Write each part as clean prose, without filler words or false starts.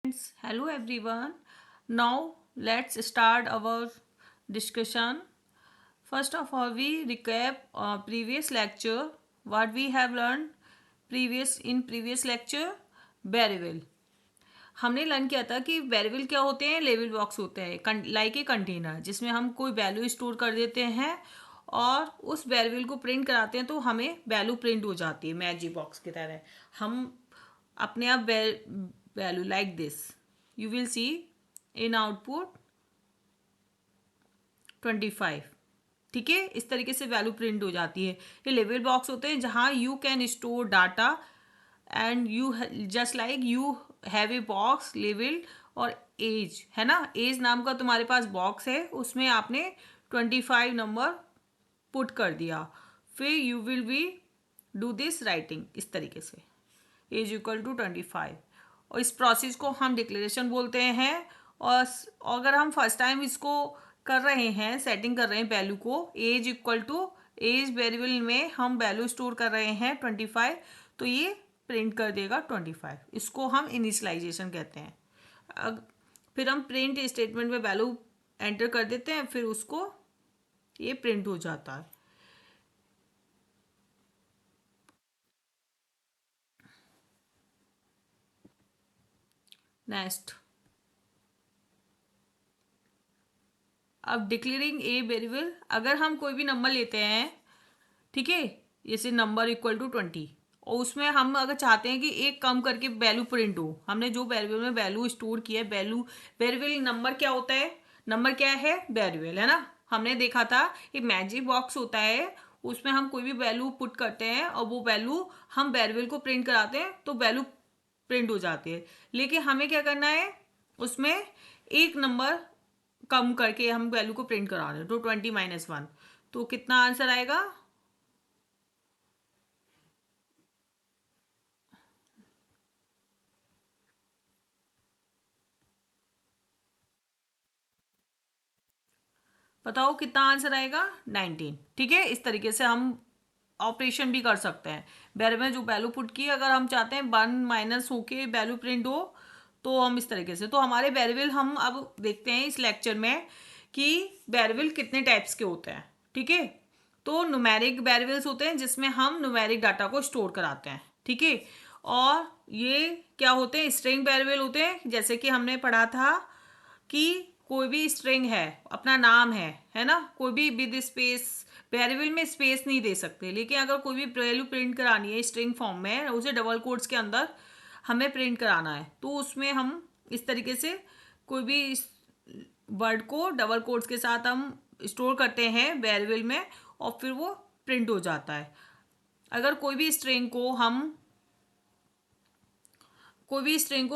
Hello everyone. Now let's start our discussion. First of all, we recap previous lecture. What we have learned previous lecture, variable. हमने learn किया था कि variable क्या होते हैं, label box होते हैं लाइक ए कंटेनर जिसमें हम कोई वैल्यू स्टोर कर देते हैं और उस वेरिएबल को प्रिंट कराते हैं तो हमें वैल्यू प्रिंट हो जाती है मैजिक बॉक्स की तरह. हम अपने आप value like this you will see in output 25. ठीक है, इस तरीके से वैल्यू प्रिंट हो जाती है. ये लेबल बॉक्स होते हैं जहाँ you can store data and you just like you have a box label और एज है ना. एज नाम का तुम्हारे पास बॉक्स है, उसमें आपने 25 नंबर पुट कर दिया. फिर you will be do this writing इस तरीके से एज इक्वल टू 25. और इस प्रोसेस को हम डिक्लेरेशन बोलते हैं. और अगर हम फर्स्ट टाइम इसको कर रहे हैं, सेटिंग कर रहे हैं वैल्यू को, age equal to age variable में हम वैल्यू स्टोर कर रहे हैं 25, तो ये प्रिंट कर देगा 25. इसको हम इनिशियलाइजेशन कहते हैं. फिर हम प्रिंट स्टेटमेंट में वैल्यू एंटर कर देते हैं, फिर उसको ये प्रिंट हो जाता है. नेक्स्ट, अब डिक्लेयरिंग ए वेरिएबल. अगर हम कोई भी नंबर लेते हैं, ठीक है, जैसे नंबर इक्वल टू 20, और उसमें हम अगर चाहते हैं कि एक कम करके वैल्यू प्रिंट हो, हमने जो वेरिएबल में वैल्यू स्टोर किया है, वेरिएबल नंबर क्या होता है, नंबर क्या है, वेरिएबल है ना. हमने देखा था एक मैजिक बॉक्स होता है, उसमें हम कोई भी वैल्यू पुट करते हैं और वो वैल्यू हम वेरिएबल को प्रिंट कराते हैं तो वैल्यू प्रिंट हो जाती है. लेकिन हमें क्या करना है, उसमें एक नंबर कम करके हम वैल्यू को प्रिंट करा रहे हैं, तो 20 - 1, तो कितना आंसर आएगा. बताओ कितना आंसर आएगा, 19. ठीक है, इस तरीके से हम ऑपरेशन भी कर सकते हैं. वेरिएबल में जो वैल्यू पुट की, अगर हम चाहते हैं 1 माइनस होके वैल्यू प्रिंट हो, तो हम इस तरीके से. तो हमारे वेरिएबल हम अब देखते हैं इस लेक्चर में कि वेरिएबल कितने टाइप्स के होते हैं. ठीक है, तो न्यूमेरिक वेरिएबल्स होते हैं जिसमें हम न्यूमेरिक डाटा को स्टोर कराते हैं. ठीक है, और ये क्या होते हैं, स्ट्रिंग वेरिएबल होते हैं. जैसे कि हमने पढ़ा था कि कोई भी स्ट्रिंग है, अपना नाम है ना, कोई भी विद स्पेस, वेरिएबल में स्पेस नहीं दे सकते, लेकिन अगर कोई भी वैल्यू प्रिंट करानी है स्ट्रिंग फॉर्म में, उसे डबल कोट्स के अंदर हमें प्रिंट कराना है, तो उसमें हम इस तरीके से कोई भी वर्ड को डबल कोट्स के साथ हम स्टोर करते हैं वेरिएबल में और फिर वो प्रिंट हो जाता है. अगर कोई भी स्ट्रिंग को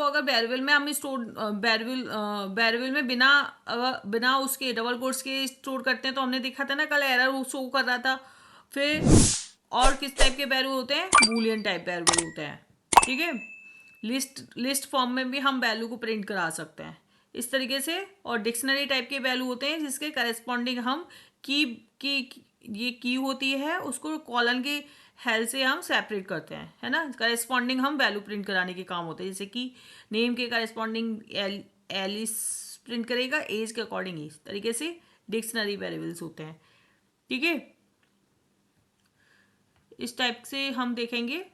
अगर वेरिएबल में हम स्टोर वेरिएबल में बिना उसके डबल कोट्स के स्टोर करते हैं, तो हमने देखा था ना कल एरर शो कर रहा था. फिर और किस टाइप के वैल्यू होते हैं, बूलियन टाइप वैल्यू होते हैं. ठीक है, लिस्ट फॉर्म में भी हम वैल्यू को प्रिंट करा सकते हैं इस तरीके से. और डिक्शनरी टाइप के वैल्यू होते हैं जिसके करस्पॉन्डिंग हम की ये की होती है, उसको कॉलन की हेल्प से हम सेपरेट करते हैं, है ना. करस्पॉन्डिंग हम वैल्यू प्रिंट कराने के काम होते हैं, जैसे कि नेम के करस्पॉन्डिंग एलिस प्रिंट करेगा, एज के अकॉर्डिंग इस तरीके से डिक्शनरी वेरिएबल्स होते हैं. ठीक है, इस टाइप से हम देखेंगे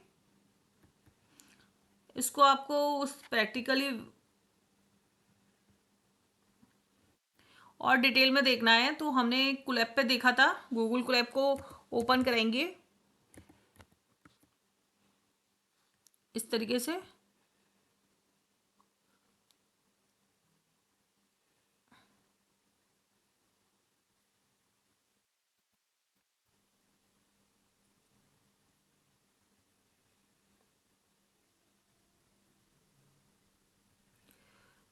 इसको. आपको उस प्रैक्टिकली और डिटेल में देखना है तो हमने कुलैप पे देखा था. गूगल कुलैप को ओपन करेंगे इस तरीके से.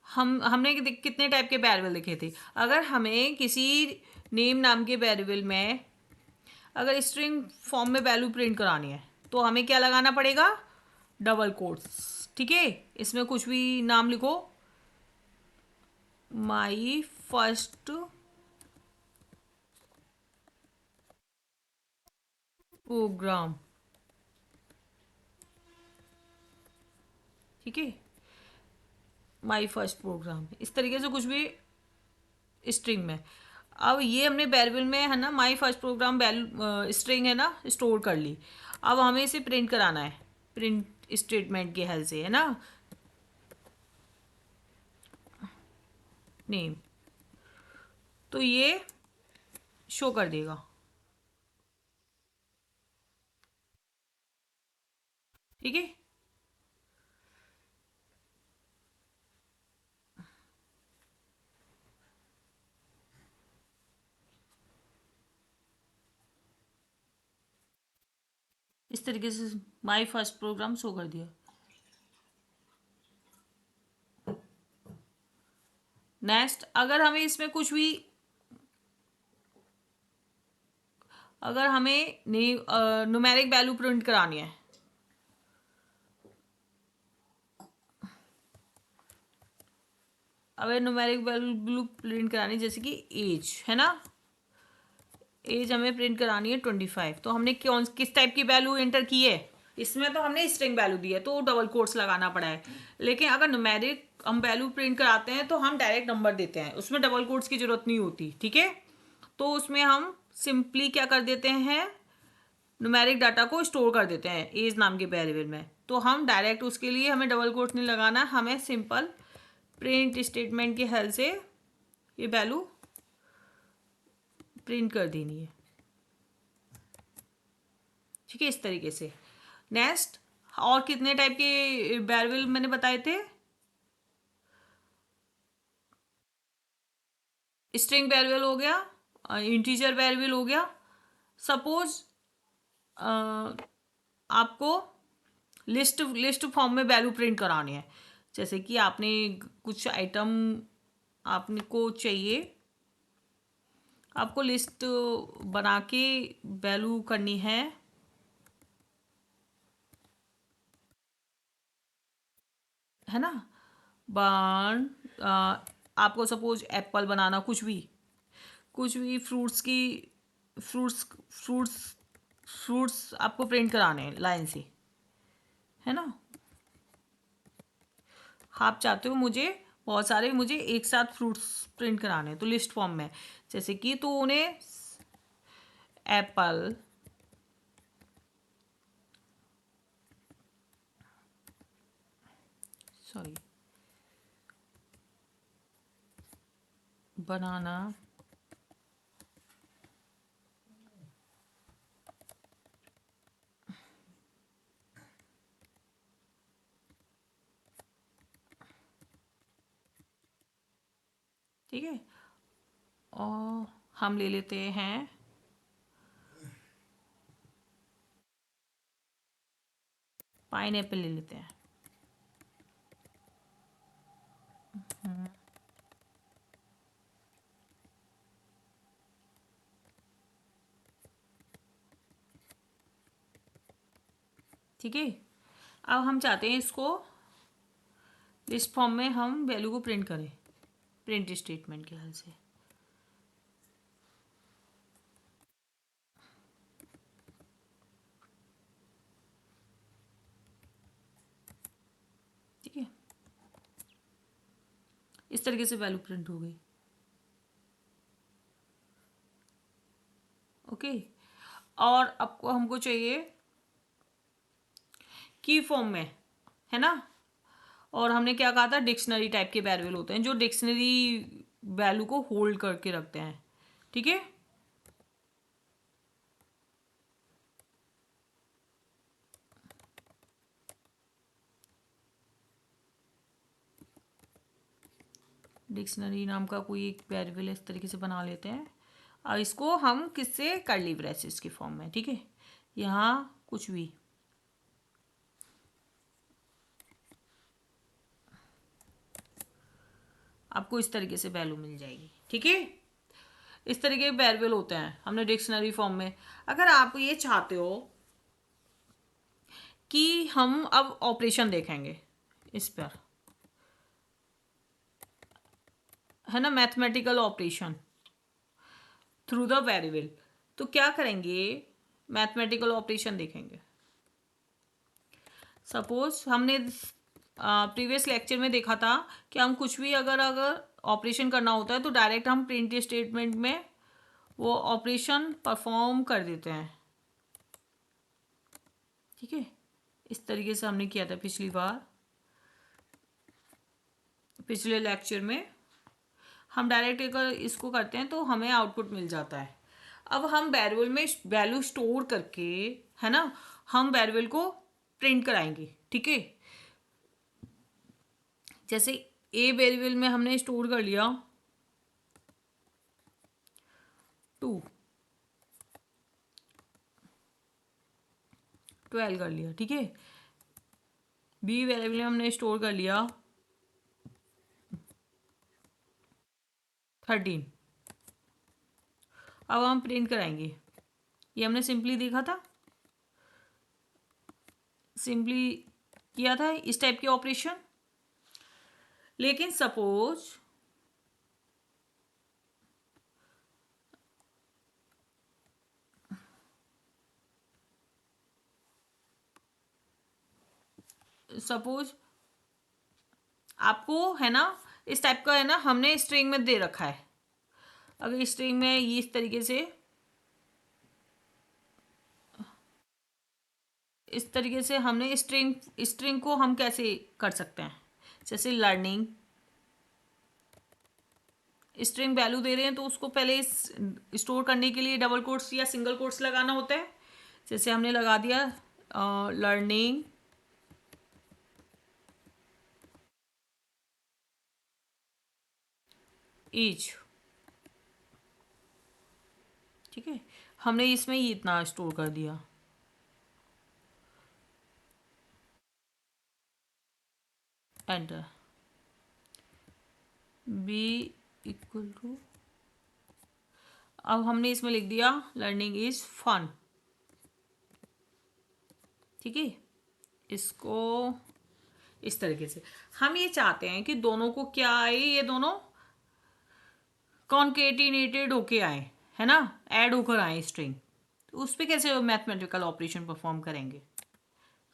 हमने कितने टाइप के वेरिएबल लिखे थे. अगर हमें किसी नेम नाम के वेरिएबल में अगर स्ट्रिंग फॉर्म में वैल्यू प्रिंट करानी है, तो हमें क्या लगाना पड़ेगा, डबल कोट्स. ठीक है, इसमें कुछ भी नाम लिखो, माई फर्स्ट प्रोग्राम. ठीक है, माई फर्स्ट प्रोग्राम, इस तरीके से कुछ भी स्ट्रिंग में। अब ये हमने वेरिएबल में है ना, my first program value string है ना, स्टोर कर ली। अब हमें इसे प्रिंट कराना है, प्रिंट स्टेटमेंट की हेल्प से, है ना, नेम। तो ये शो कर देगा, ठीक है। इस तरीके से माई फर्स्ट प्रोग्राम शो कर दिया। नेक्स्ट, अगर हमें इसमें कुछ भी, अगर हमें न्यूमेरिक वैल्यू प्रिंट करानी है, अगर न्यूमेरिक वैल्यू प्रिंट करानी है, जैसे कि एज है ना, एज हमें प्रिंट करानी है 25, तो हमने कौन किस टाइप की वैल्यू एंटर की है, इसमें तो हमने स्ट्रिंग वैल्यू दी है तो डबल कोट्स लगाना पड़ा है। लेकिन अगर न्यूमेरिक हम वैल्यू प्रिंट कराते हैं तो हम डायरेक्ट नंबर देते हैं, उसमें डबल कोट्स की जरूरत नहीं होती, ठीक है। तो उसमें हम सिंपली क्या कर देते हैं, न्यूमेरिक डाटा को स्टोर कर देते हैं एज नाम के वेरिएबल में। तो हम डायरेक्ट उसके लिए हमें डबल कोट्स नहीं लगाना, हमें सिंपल प्रिंट स्टेटमेंट की हेल्प से ये वैल्यू प्रिंट कर देनी है, ठीक है, इस तरीके से। नेक्स्ट, और कितने टाइप के वेरिएबल मैंने बताए थे, स्ट्रिंग वेरिएबल हो गया, इंटीजर वेरिएबल हो गया। सपोज आपको लिस्ट लिस्ट फॉर्म में वैल्यू प्रिंट करानी है, जैसे कि आपने कुछ आइटम आपने को चाहिए, आपको लिस्ट बना के वैल्यू करनी है ना, बन आपको सपोज एप्पल बनाना, कुछ भी फ्रूट्स की, फ्रूट्स फ्रूट्स फ्रूट्स आपको प्रिंट कराने हैं लाइन से, है ना। आप चाहते हो मुझे बहुत सारे, मुझे एक साथ फ्रूट्स प्रिंट कराने हैं तो लिस्ट फॉर्म में, जैसे कि तो उन्हें एप्पल, सॉरी, बनाना, ठीक है। और हम ले लेते हैं पाइनएप्पल ले लेते हैं, ठीक है। अब हम चाहते हैं इसको लिस्ट फॉर्म में हम वैल्यू को प्रिंट करें, प्रिंट स्टेटमेंट के हेल्प से, ठीक है। इस तरीके से वैल्यू प्रिंट हो गई, ओके। और आपको हमको चाहिए की फॉर्म में, है ना। और हमने क्या कहा था, डिक्शनरी टाइप के वेरिएबल होते हैं जो डिक्शनरी वैल्यू को होल्ड करके रखते हैं, ठीक है। डिक्शनरी नाम का कोई एक वेरिएबल इस तरीके से बना लेते हैं, और इसको हम किससे, कर्ली ब्रेसेस के फॉर्म में, ठीक है। यहाँ कुछ भी आपको इस तरीके से वैल्यू मिल जाएगी, ठीक है। इस तरीके के वेरिएबल होते हैं हमने डिक्शनरी फॉर्म में। अगर आप ये चाहते हो कि हम अब ऑपरेशन देखेंगे इस पर, है ना, mathematical operation through the variable, तो क्या करेंगे, मैथमेटिकल ऑपरेशन देखेंगे। सपोज हमने प्रीवियस लेक्चर में देखा था कि हम कुछ भी अगर अगर ऑपरेशन करना होता है तो डायरेक्ट हम प्रिंट स्टेटमेंट में वो ऑपरेशन परफॉर्म कर देते हैं। ठीक है, इस तरीके से हमने किया था पिछली बार, पिछले लेक्चर में। हम डायरेक्ट अगर इसको करते हैं तो हमें आउटपुट मिल जाता है। अब हम वेरिएबल में वैल्यू स्टोर करके, है ना, हम वेरिएबल को प्रिंट कराएंगे। ठीक है, जैसे ए वेरिएबल में हमने स्टोर कर लिया 2, 12 कर लिया। ठीक है, बी वेरिएबल में हमने स्टोर कर लिया 13। अब हम प्रिंट कराएंगे। ये हमने सिंपली देखा था, सिंपली किया था इस टाइप के ऑपरेशन। लेकिन सपोज आपको, है ना, इस टाइप का, है ना, हमने स्ट्रिंग में दे रखा है। अगर स्ट्रिंग में ये इस तरीके से हमने स्ट्रिंग स्ट्रिंग को हम कैसे कर सकते हैं, जैसे लर्निंग स्ट्रिंग वैल्यू दे रहे हैं तो उसको पहले स्टोर करने के लिए डबल कोट्स या सिंगल कोट्स लगाना होता है। जैसे हमने लगा दिया लर्निंग ईच। ठीक है, हमने इसमें ही इतना स्टोर कर दिया। एंटर, बी इक्वल टू, अब हमने इसमें लिख दिया लर्निंग इज फन। ठीक है, इसको इस तरीके से हम ये चाहते हैं कि दोनों को क्या आए, ये दोनों कॉन्केटिनेटेड होके आए, है ना, ऐड होकर आए स्ट्रिंग। तो उस पर कैसे मैथमेटिकल ऑपरेशन परफॉर्म करेंगे।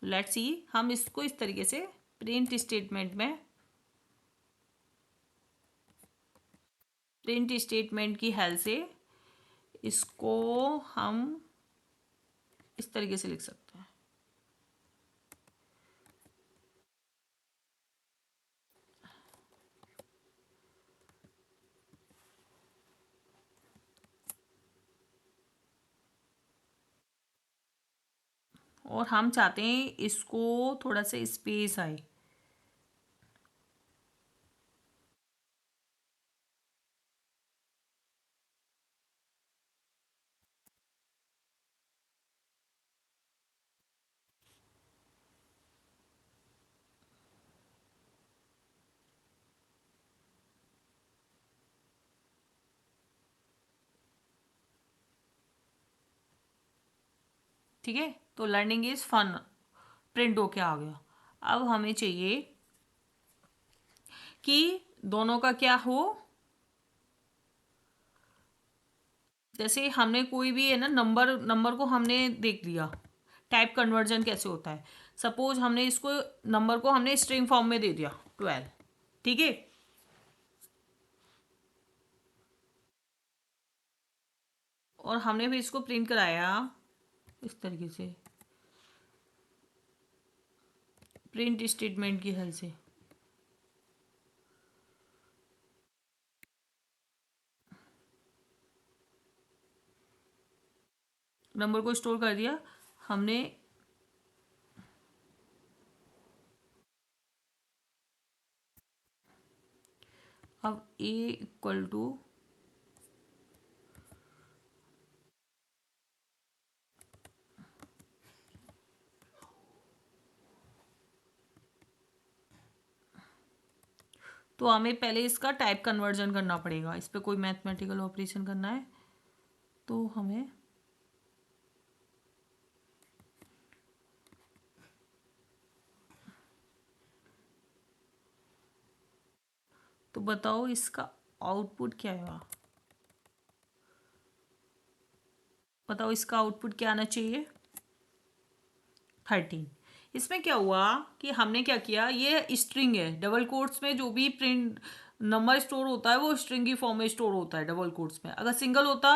लेट्स सी, हम इसको इस तरीके से प्रिंट स्टेटमेंट में, प्रिंट स्टेटमेंट की हेल्प से इसको हम इस तरीके से लिख सकते हैं। और हम चाहते हैं इसको थोड़ा सा स्पेस आए। ठीक है, तो लर्निंग इज फन प्रिंट होके आ गया। अब हमें चाहिए कि दोनों का क्या हो। जैसे हमने कोई भी, है ना, नंबर नंबर को हमने देख लिया टाइप कन्वर्जन कैसे होता है। सपोज हमने इसको नंबर को हमने स्ट्रिंग फॉर्म में दे दिया 12। ठीक है, और हमने भी इसको प्रिंट कराया इस तरीके से प्रिंट स्टेटमेंट की हेल्प से। नंबर को स्टोर कर दिया हमने। अब ए इक्वल टू, तो हमें पहले इसका टाइप कन्वर्जन करना पड़ेगा। इस पर कोई मैथमेटिकल ऑपरेशन करना है तो हमें तो बताओ इसका आउटपुट क्या है। बताओ इसका आउटपुट क्या आना चाहिए 13। इसमें क्या हुआ कि हमने क्या किया, ये स्ट्रिंग है, डबल कोट्स में जो भी प्रिंट नंबर स्टोर होता है वो स्ट्रिंग की फॉर्म में स्टोर होता है डबल कोट्स में। अगर सिंगल होता,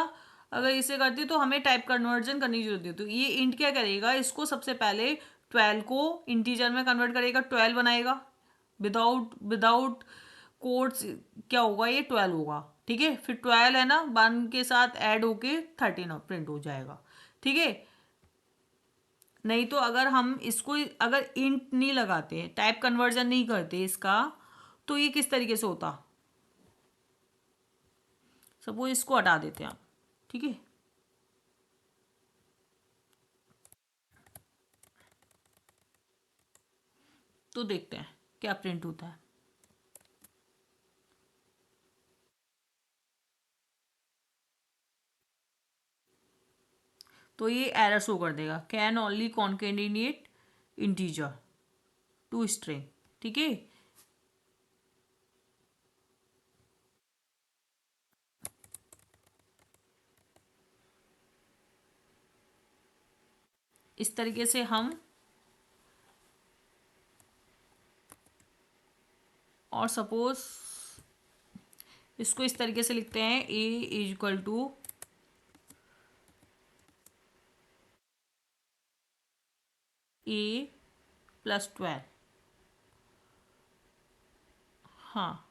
अगर इसे करती तो हमें टाइप कन्वर्जन करने की जरूरत नहीं। तो ये इंट क्या करेगा, इसको सबसे पहले 12 को इंटीजर में कन्वर्ट करेगा, 12 बनाएगा। विदाउट विदाउट कोट्स क्या होगा, ये 12 होगा। ठीक है, फिर 12 है ना, 1 के साथ ऐड होके 13 प्रिंट हो जाएगा। ठीक है, नहीं तो अगर हम इसको अगर इंट नहीं लगाते, टाइप कन्वर्जन नहीं करते इसका, तो ये किस तरीके से होता। सपोज इसको हटा देते हैं आप। ठीक है, तो देखते हैं क्या प्रिंट होता है। तो ये एरर शो कर देगा, can only concatenate integer to string. ठीक है, इस तरीके से हम, और सपोज इसको इस तरीके से लिखते हैं, A is equal to A plus 12। हाँ,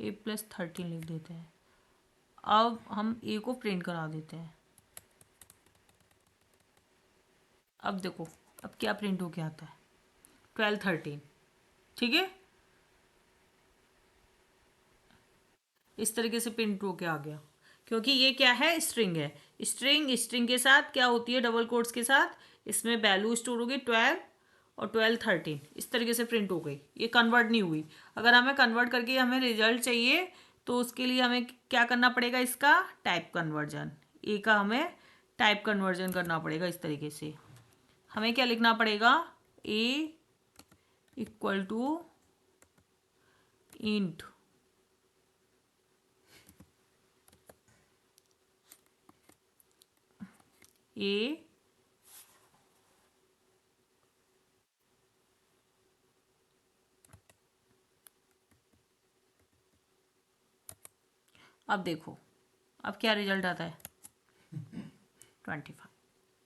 ए प्लस 13 लिख देते हैं। अब हम ए को प्रिंट करा देते हैं। अब देखो, अब क्या प्रिंट होके आता है, 12 13। ठीक है, इस तरीके से प्रिंट होके आ गया, क्योंकि ये क्या है, स्ट्रिंग है। स्ट्रिंग स्ट्रिंग के साथ क्या होती है, डबल कोट्स के साथ, इसमें वैल्यू स्टोर होगी 12 और 12 13, इस तरीके से प्रिंट हो गई। ये कन्वर्ट नहीं हुई। अगर हमें कन्वर्ट करके हमें रिजल्ट चाहिए तो उसके लिए हमें क्या करना पड़ेगा, इसका टाइप कन्वर्जन, ए का हमें टाइप कन्वर्जन करना पड़ेगा। इस तरीके से हमें क्या लिखना पड़ेगा, ए इक्वल टू इंट ए, अब देखो अब क्या रिजल्ट आता है, 25।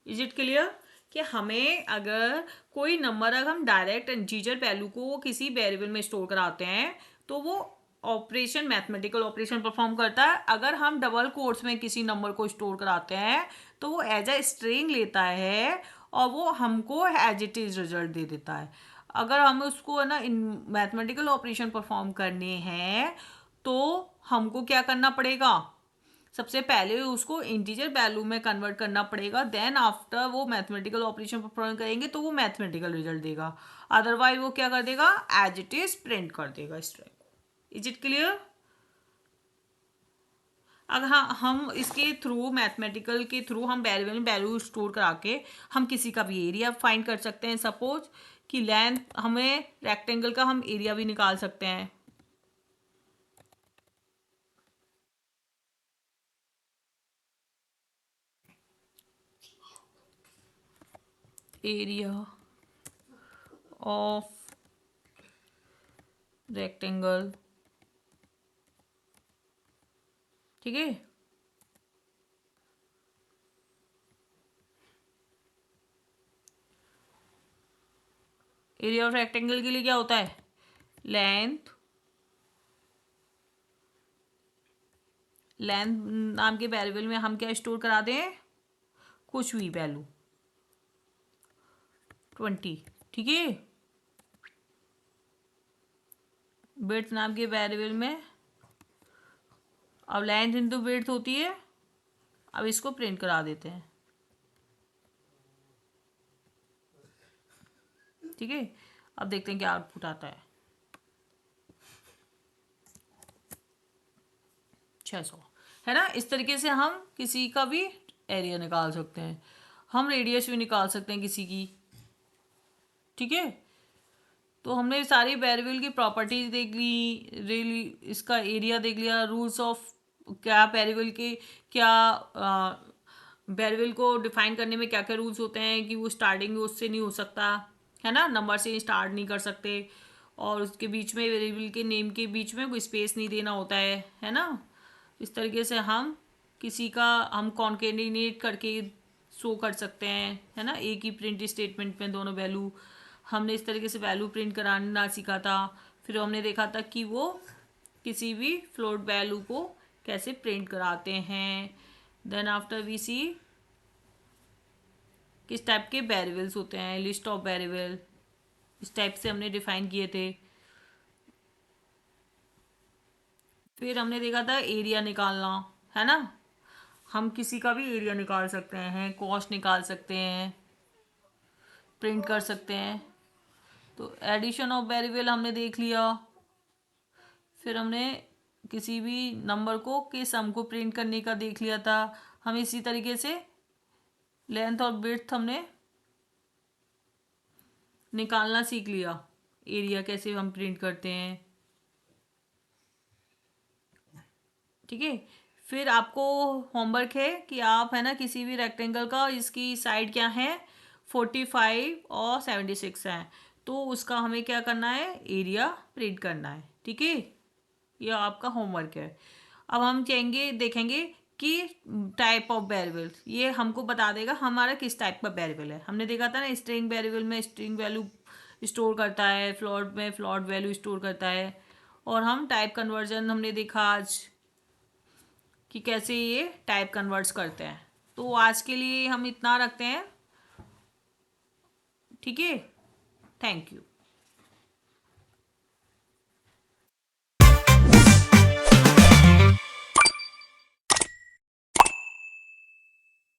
इज इट क्लियर कि हमें अगर कोई नंबर, अगर हम डायरेक्ट इंटीजर वैल्यू को किसी वेरिएबल में स्टोर कराते हैं तो वो ऑपरेशन, मैथमेटिकल ऑपरेशन परफॉर्म करता है। अगर हम डबल कोट्स में किसी नंबर को स्टोर कराते हैं तो वो एज अ स्ट्रिंग लेता है और वो हमको एज इट इज रिजल्ट दे देता है। अगर हमें उसको है ना इन मैथमेटिकल ऑपरेशन परफॉर्म करने हैं तो हमको क्या करना पड़ेगा, सबसे पहले उसको इंटीजर वैल्यू में कन्वर्ट करना पड़ेगा, देन आफ्टर वो मैथमेटिकल ऑपरेशन परफॉर्म करेंगे तो वो मैथमेटिकल रिजल्ट देगा। अदरवाइज वो क्या कर देगा, एज इट इज प्रिंट कर देगा स्ट्रिंग को। Is it clear. अगर हाँ, हम इसके थ्रू, मैथमेटिकल के थ्रू हम वेरिएबल में वैल्यू स्टोर करा के हम किसी का भी एरिया फाइंड कर सकते हैं। सपोज कि लेंथ, हमें रेक्टेंगल का हम एरिया भी निकाल सकते हैं। Area of rectangle. ठीक है, एरिया ऑफ रेक्टेंगल के लिए क्या होता है, लेंथ, लेंथ नाम के वेरिएबल में हम क्या स्टोर करा दें, कुछ भी वैल्यू 20। ठीक है, विड्थ नाम के वेरिएबल में, अब लेंथ इंटू विड्थ होती है, अब इसको प्रिंट करा देते हैं। ठीक है, अब देखते हैं क्या आउटपुट आता है, 600 है ना। इस तरीके से हम किसी का भी एरिया निकाल सकते हैं, हम रेडियस भी निकाल सकते हैं किसी की। ठीक है, तो हमने सारी वेरिएबल की प्रॉपर्टीज देख ली, रियली इसका एरिया देख लिया, रूल्स ऑफ क्या वेरिएबल के, क्या वेरिएबल को डिफाइन करने में क्या क्या रूल्स होते हैं कि वो स्टार्टिंग में उससे नहीं हो सकता। है ना, नंबर से स्टार्ट नहीं कर सकते, और उसके बीच में वेरिएबल के नेम के बीच में कोई स्पेस नहीं देना होता है ना। इस तरीके से हम किसी का हम कॉन्केटिनेट करके शो कर सकते हैं, है ना, एक ही प्रिंट स्टेटमेंट में दोनों वैल्यू। हमने इस तरीके से वैल्यू प्रिंट कराना सीखा था। फिर हमने देखा था कि वो किसी भी फ्लोट वैल्यू को कैसे प्रिंट कराते हैं। देन आफ्टर वी सी किस टाइप के वेरिएबल्स होते हैं, लिस्ट ऑफ वेरिएबल, इस टाइप से हमने डिफाइन किए थे। फिर हमने देखा था एरिया निकालना, है ना, हम किसी का भी एरिया निकाल सकते हैं, कॉस्ट निकाल सकते हैं, प्रिंट कर सकते हैं। तो एडिशन ऑफ वेरिएबल हमने देख लिया। फिर हमने किसी भी नंबर को के सम को प्रिंट करने का देख लिया था। हम इसी तरीके से लेंथ और विड्थ हमने निकालना सीख लिया, एरिया कैसे हम प्रिंट करते हैं। ठीक है। फिर आपको होमवर्क है कि आप, है ना, किसी भी रेक्टेंगल का इसकी साइड क्या है, 45 और 76 है, तो उसका हमें क्या करना है, एरिया प्रिंट करना है। ठीक है, यह आपका होमवर्क है। अब हम देखेंगे कि टाइप ऑफ वेरिएबल ये हमको बता देगा हमारा किस टाइप का वेरिएबल है। हमने देखा था ना, स्ट्रिंग वेरिएबल में स्ट्रिंग वैल्यू स्टोर करता है, फ्लोट में फ्लोट वैल्यू स्टोर करता है। और हम टाइप कन्वर्जन हमने देखा आज कि कैसे ये टाइप कन्वर्ट्स करते हैं। तो आज के लिए हम इतना रखते हैं। ठीक है, थैंक यू।